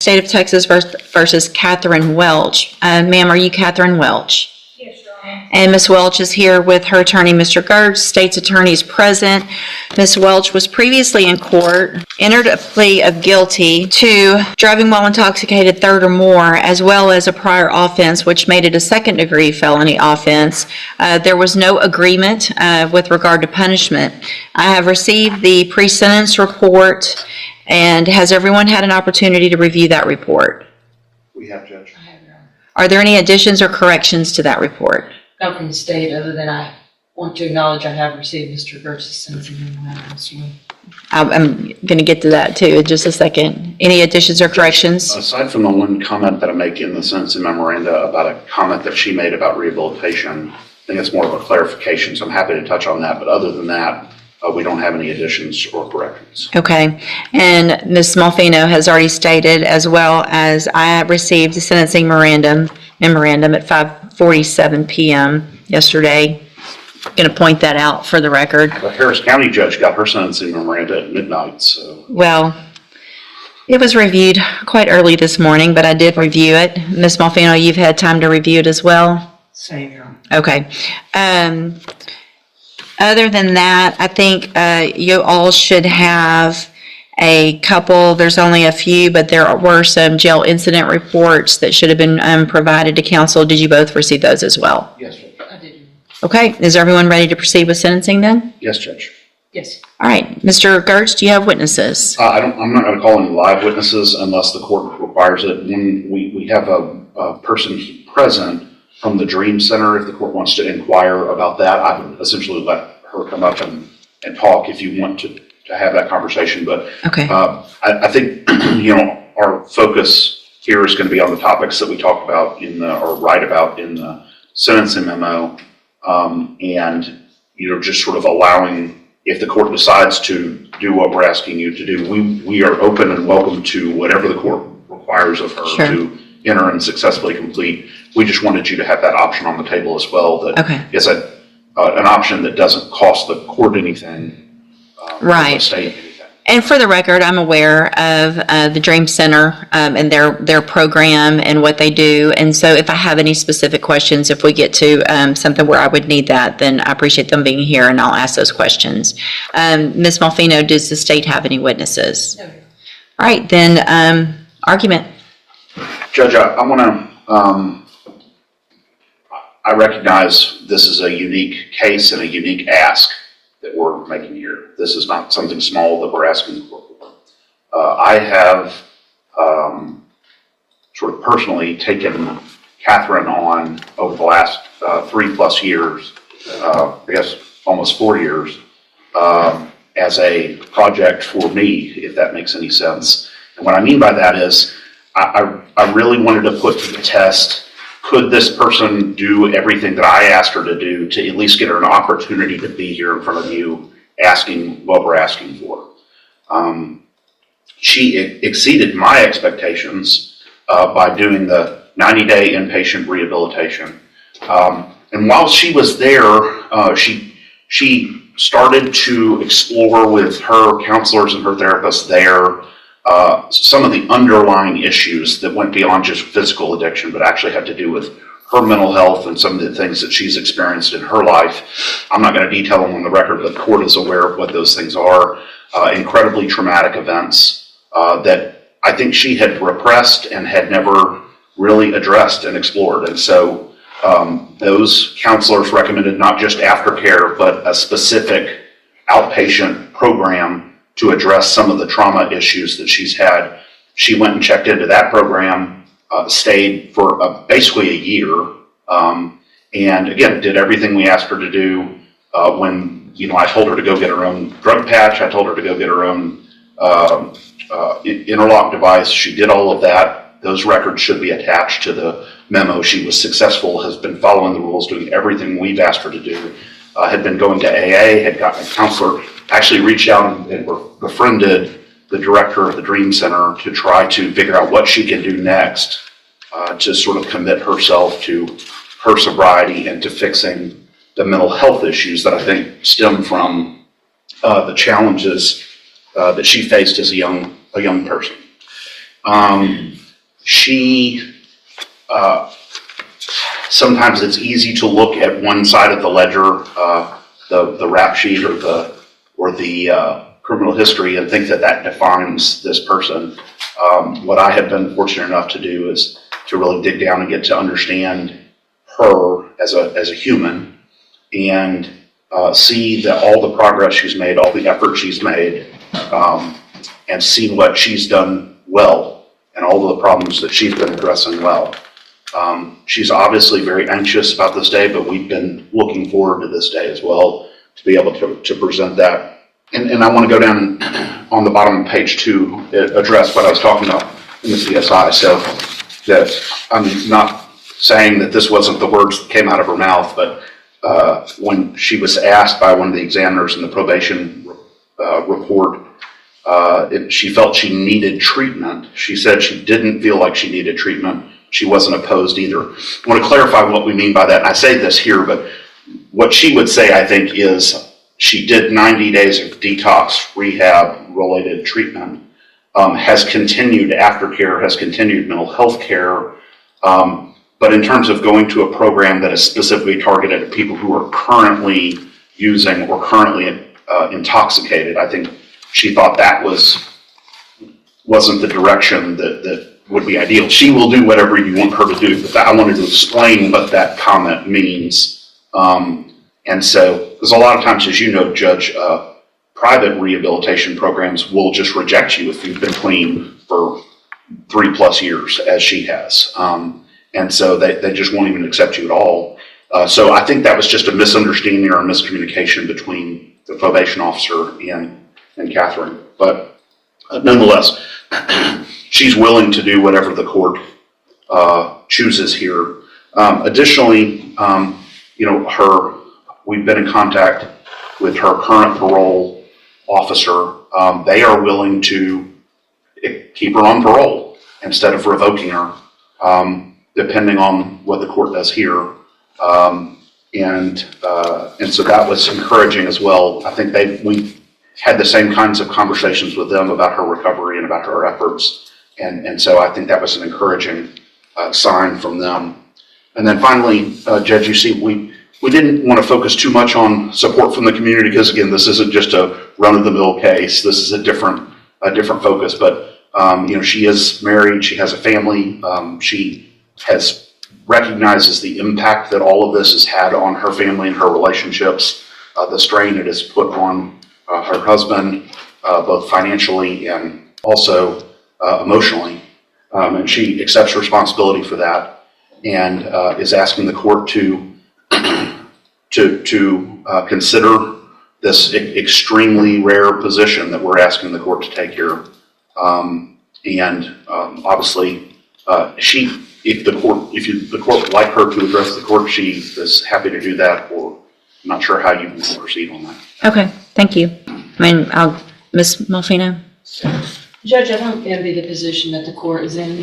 State of Texas versus Catherine Welch. Ma'am, are you Catherine Welch? Yes, Your Honor. And Ms. Welch is here with her attorney, Mr. Gertz. State's attorney is present. Ms. Welch was previously in court, entered a plea of guilty to driving while intoxicated third or more, as well as a prior offense, which made it a second-degree felony offense. There was no agreement with regard to punishment. I have received the pre-sentence report, and has everyone had an opportunity to review that report? We have, Judge. I have, Your Honor. Are there any additions or corrections to that report? Not from the state, other than I want to acknowledge I have received Mr. Gertz's sentencing memorandum as well. I'm going to get to that too in just a second. Any additions or corrections? Aside from the one comment that I make in the sentencing memoranda about a comment that she made about rehabilitation, I think it's more of a clarification, so I'm happy to touch on that. But other than that, we don't have any additions or corrections. Okay. And Ms. Smallfino has already stated, as well as I received the sentencing memorandum at 5:47 p.m. yesterday. I'm going to point that out for the record. The Harris County judge got her sentencing memoranda at midnight, so. Well, it was reviewed quite early this morning, but I did review it. Ms. Smallfino, you've had time to review it as well? Same, Your Honor. Okay. Other than that, I think you all should have a couple, there's only a few, but there were some jail incident reports that should have been provided to council. Did you both receive those as well? Yes, Judge. I did. Okay. Is everyone ready to proceed with sentencing then? Yes, Judge. Yes. All right. Mr. Gertz, do you have witnesses? I'm not going to call any live witnesses unless the court requires it. When we have a person present from the Dream Center, if the court wants to inquire about that, I would essentially let her come up and talk if you want to have that conversation. But Okay. I think, our focus here is going to be on the topics that we talked about or write about in the sentencing memo. And, just sort of allowing, if the court decides to do what we're asking you to do, we are open and welcome to whatever the court requires of her Sure. to enter and successfully complete. We just wanted you to have that option on the table as well. That Okay. is an option that doesn't cost the court anything. Right. The state anything. And for the record, I'm aware of the Dream Center and their program and what they do. And so if I have any specific questions, if we get to something where I would need that, then I appreciate them being here and I'll ask those questions. Ms. Malfino, does the state have any witnesses? No, Your Honor. All right, then argument. Judge, I want to, I recognize this is a unique case and a unique ask that we're making here. This is not something small that we're asking for. I have sort of personally taken Catherine on over the last 3+ years, I guess almost 4 years, as a project for me, if that makes any sense. And what I mean by that is I really wanted to put to the test, could this person do everything that I asked her to do to at least get her an opportunity to be here in front of you asking what we're asking for? She exceeded my expectations by doing the 90-day inpatient rehabilitation. And while she was there, she started to explore with her counselors and her therapists there some of the underlying issues that went beyond just physical addiction, but actually had to do with her mental health and some of the things that she's experienced in her life. I'm not going to detail them on the record, but the court is aware of what those things are. Incredibly traumatic events that I think she had repressed and had never really addressed and explored. And so those counselors recommended not just aftercare, but a specific outpatient program to address some of the trauma issues that she's had. She went and checked into that program, stayed for basically a year, and again, did everything we asked her to do. When I told her to go get her own drug patch, I told her to go get her own interlock device. She did all of that. Those records should be attached to the memo. She was successful, has been following the rules, doing everything we've asked her to do. Had been going to AA, had gotten a counselor, actually reached out and befriended the director of the Dream Center to try to figure out what she can do next to sort of commit herself to her sobriety and to fixing the mental health issues that I think stem from the challenges that she faced as a young person. She, sometimes it's easy to look at one side of the ledger, the rap sheet or the criminal history, and think that that defines this person. What I have been fortunate enough to do is to really dig down and get to understand her as a human, and see that all the progress she's made, all the effort she's made, and see what she's done well and all the problems that she's been addressing well. She's obviously very anxious about this day, but we've been looking forward to this day as well to be able to present that. And I want to go down on the bottom of page 2, address what I was talking about in the CSI. So that I'm not saying that this wasn't the words that came out of her mouth, but when she was asked by one of the examiners in the probation report, she felt she needed treatment. She said she didn't feel like she needed treatment. She wasn't opposed either. I want to clarify what we mean by that. And I say this here, but what she would say, I think, is she did 90 days of detox rehab related treatment, has continued aftercare, has continued mental health care. But in terms of going to a program that is specifically targeted at people who are currently using or currently intoxicated, I think she thought that wasn't the direction that would be ideal. She will do whatever you want her to do, but I wanted to explain what that comment means. And so, because a lot of times, as you know, Judge, private rehabilitation programs will just reject you if you've been clean for 3+ years, as she has. And so they just won't even accept you at all. So I think that was just a misunderstanding or a miscommunication between the probation officer and Catherine. But nonetheless, she's willing to do whatever the court chooses here. Additionally, we've been in contact with her current parole officer. They are willing to keep her on parole instead of revoking her, depending on what the court does here. And so that was encouraging as well. I think we had the same kinds of conversations with them about her recovery and about her efforts. And so I think that was an encouraging sign from them. And then finally, Judge, you see, we didn't want to focus too much on support from the community because, again, this isn't just a run-of-the-mill case. This is a different focus. But she is married. She has a family. She recognizes the impact that all of this has had on her family and her relationships, the strain it has put on her husband, both financially and also emotionally. And she accepts responsibility for that and is asking the court to consider this extremely rare position that we're asking the court to take here. Obviously, if the court would like her to address the court, she is happy to do that, or I'm not sure how you can proceed on that. Okay, thank you. Ms. Malfino? Judge, I don't envy the position that the court is in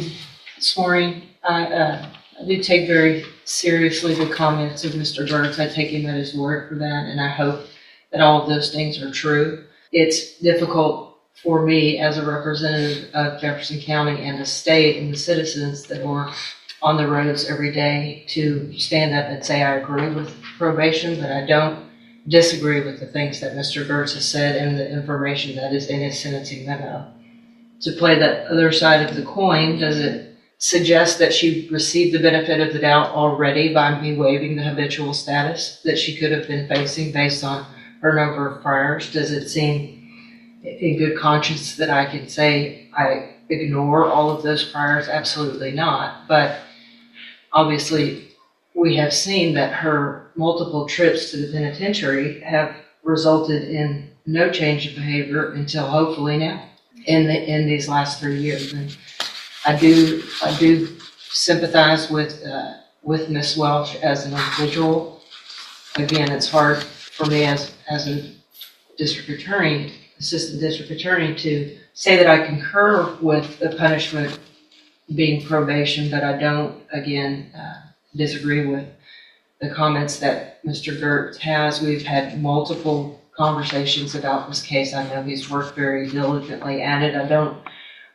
this morning. I do take very seriously the comments of Mr. Burks. I take him at his word for that, and I hope that all of those things are true. It's difficult for me as a representative of Jefferson County and the state and the citizens that are on the roads every day to stand up and say I agree with probation, but I don't disagree with the things that Mr. Gertz has said and the information that is in his sentencing memo. To play the other side of the coin, does it suggest that she received the benefit of the doubt already by me waiving the habitual status that she could have been facing based on her number of priors? Does it seem in good conscience that I can say I ignore all of those priors? Absolutely not. But obviously, we have seen that her multiple trips to the penitentiary have resulted in no change of behavior until hopefully now in these last 3 years. And I do sympathize with Ms. Welch as an individual. Again, it's hard for me as a district attorney, assistant district attorney, to say that I concur with the punishment being probation, but I don't, again, disagree with the comments that Mr. Gertz has. We've had multiple conversations about this case. I know he's worked very diligently at it. I don't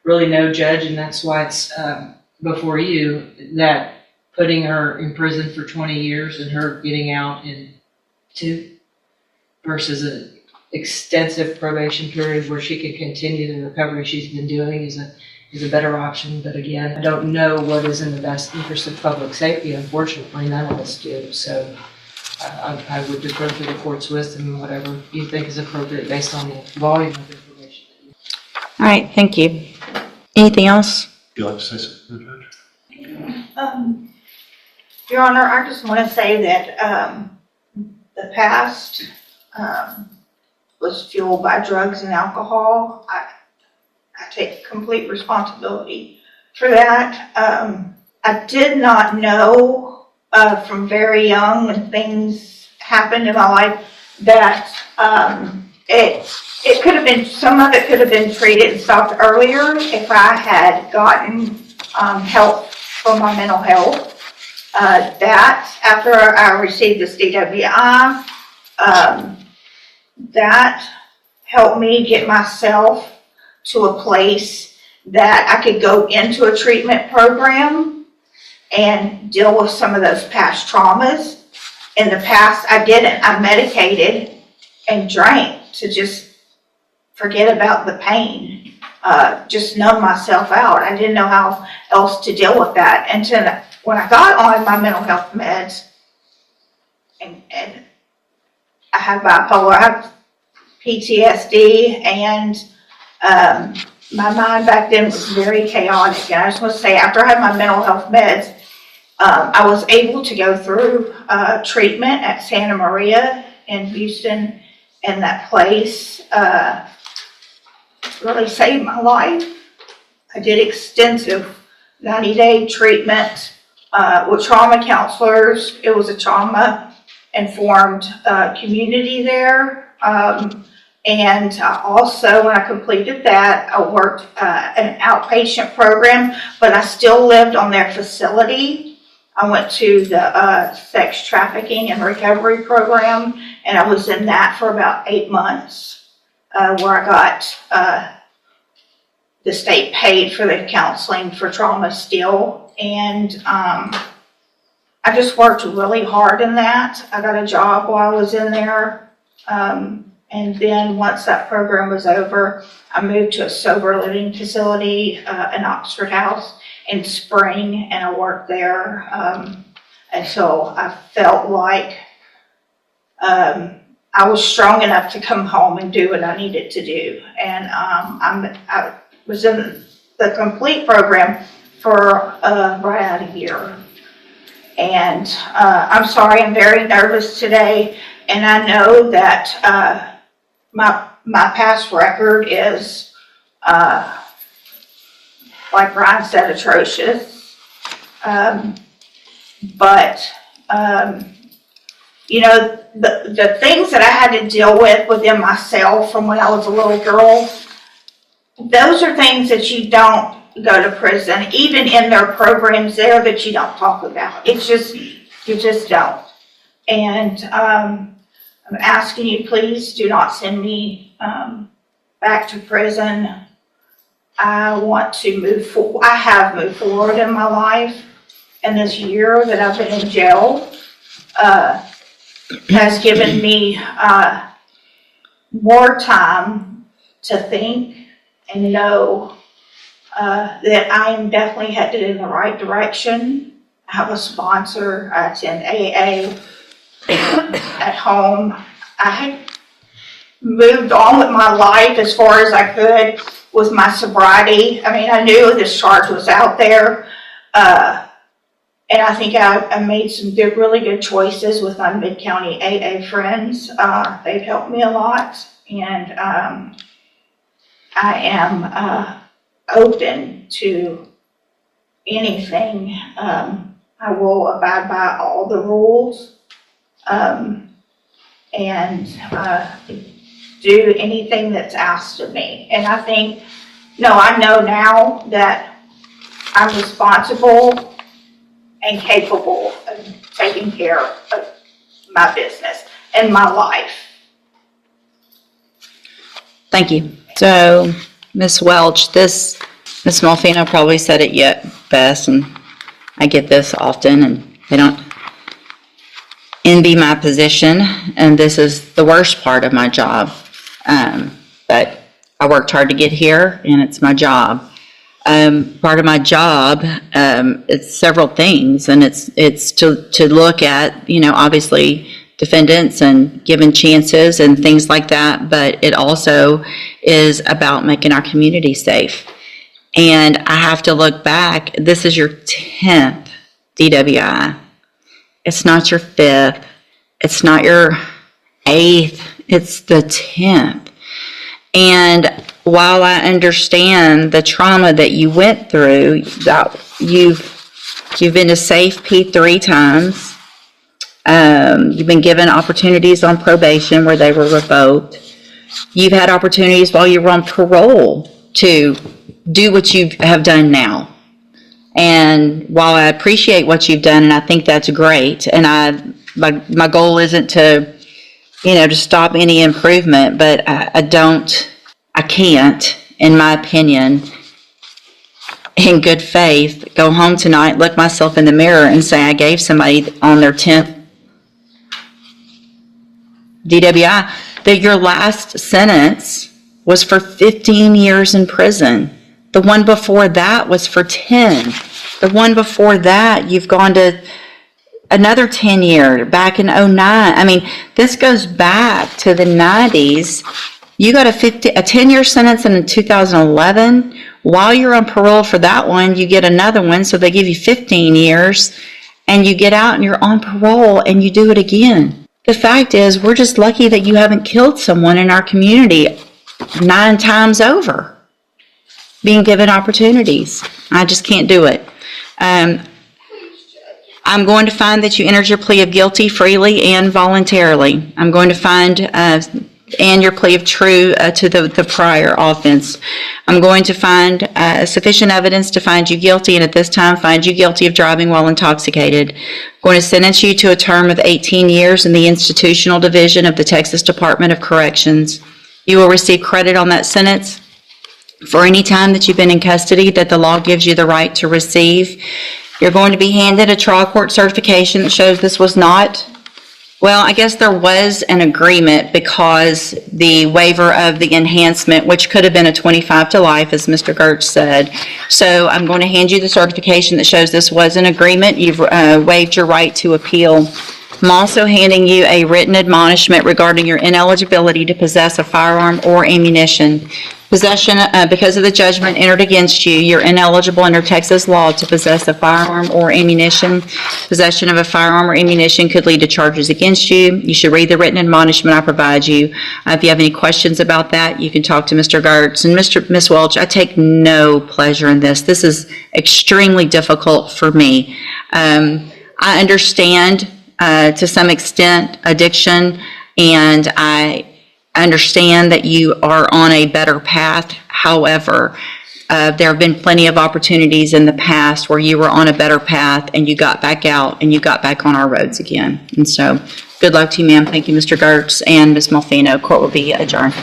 really no judge, and that's why it's before you, that putting her in prison for 20 years and her getting out in 2 versus an extensive probation period where she can continue the recovery she's been doing is a better option. But again, I don't know what is in the best interest of public safety. Unfortunately, none of us do. So I would defer to the court's wisdom and whatever you think is appropriate based on the volume of information. All right, thank you. Anything else? Would you like to say something, Judge? Your Honor, I just want to say that the past was fueled by drugs and alcohol. I take complete responsibility for that. I did not know from very young when things happened in my life that it could have been, some of it could have been treated and stopped earlier if I had gotten help for my mental health. That after I received this DWI, that helped me get myself to a place that I could go into a treatment program and deal with some of those past traumas. In the past, I didn't. I medicated and drank to just forget about the pain, just numb myself out. I didn't know how else to deal with that until when I got on my mental health meds, and I have bipolar, I have PTSD, and my mind back then was very chaotic. And I just want to say, after I had my mental health meds, I was able to go through treatment at Santa Maria in Houston, and that place really saved my life. I did extensive 90-day treatment with trauma counselors. It was a trauma-informed community there. And also, when I completed that, I worked an outpatient program, but I still lived on their facility. I went to the sex trafficking and recovery program, and I was in that for about 8 months, where I got the state paid for the counseling for trauma still. And I just worked really hard in that. I got a job while I was in there. And then once that program was over, I moved to a sober living facility in Oxford House in Spring, and I worked there. And so I felt like I was strong enough to come home and do what I needed to do. And I was in the complete program for right out a year. And I'm sorry, I'm very nervous today, and I know that my past record is, like Ryan said, atrocious. But you know, the things that I had to deal with within myself from when I was a little girl, those are things that you don't go to prison, even in their programs there, that you don't talk about. It's just, you just don't. And I'm asking you, please do not send me back to prison. I want to move forward. I have moved forward in my life, and this year that I've been in jail has given me more time to think and know that I am definitely headed in the right direction. I have a sponsor. I attend AA at home. I had moved on with my life as far as I could with my sobriety. I mean, I knew this charge was out there. And I think I made some good, really good choices with my Mid-County AA friends. They've helped me a lot. And I am open to anything. I will abide by all the rules and do anything that's asked of me. And I think, no, I know now that I'm responsible and capable of taking care of my business and my life. Thank you. So, Ms. Welch, this Ms. Malfino probably said it yet best, and I get this often, and they don't envy my position, and this is the worst part of my job. But I worked hard to get here, and it's my job. Part of my job, it's several things, and it's to look at, obviously defendants and giving chances and things like that, but it also is about making our community safe. And I have to look back, this is your 10th DWI. It's not your 5th. It's not your 8th. It's the 10th. And while I understand the trauma that you went through, that you've been to SAFE 3 times. You've been given opportunities on probation where they were revoked. You've had opportunities while you were on parole to do what you have done now. And while I appreciate what you've done, and I think that's great, and my goal isn't to, to stop any improvement, but I can't, in my opinion, in good faith, go home tonight, look myself in the mirror and say I gave somebody on their 10th DWI, that your last sentence was for 15 years in prison. The one before that was for 10. The one before that, you've gone to another 10 years, back in 09. I mean, this goes back to the 90s. You got a 10-year sentence in 2011. While you're on parole for that one, you get another one, so they give you 15 years, and you get out and you're on parole and you do it again. The fact is, we're just lucky that you haven't killed someone in our community 9 times over, being given opportunities. I just can't do it. I'm going to find that you entered your plea of guilty freely and voluntarily. I'm going to find and your plea of true to the prior offense. I'm going to find sufficient evidence to find you guilty, and at this time find you guilty of driving while intoxicated. I'm going to sentence you to a term of 18 years in the institutional division of the Texas Department of Corrections. You will receive credit on that sentence for any time that you've been in custody that the law gives you the right to receive. You're going to be handed a trial court certification that shows this was not, well, I guess there was an agreement because the waiver of the enhancement, which could have been a 25 to life, as Mr. Gertz said. So I'm going to hand you the certification that shows this was an agreement. You've waived your right to appeal. I'm also handing you a written admonishment regarding your ineligibility to possess a firearm or ammunition. Possession, because of the judgment entered against you, you're ineligible under Texas law to possess a firearm or ammunition. Possession of a firearm or ammunition could lead to charges against you. You should read the written admonishment I provide you. If you have any questions about that, you can talk to Mr. Gertz. And Ms. Welch, I take no pleasure in this. This is extremely difficult for me. I understand to some extent addiction, and I understand that you are on a better path. However, there have been plenty of opportunities in the past where you were on a better path and you got back out and you got back on our roads again. And so good luck to you, ma'am. Thank you, Mr. Gertz and Ms. Malfino. Court will be adjourned.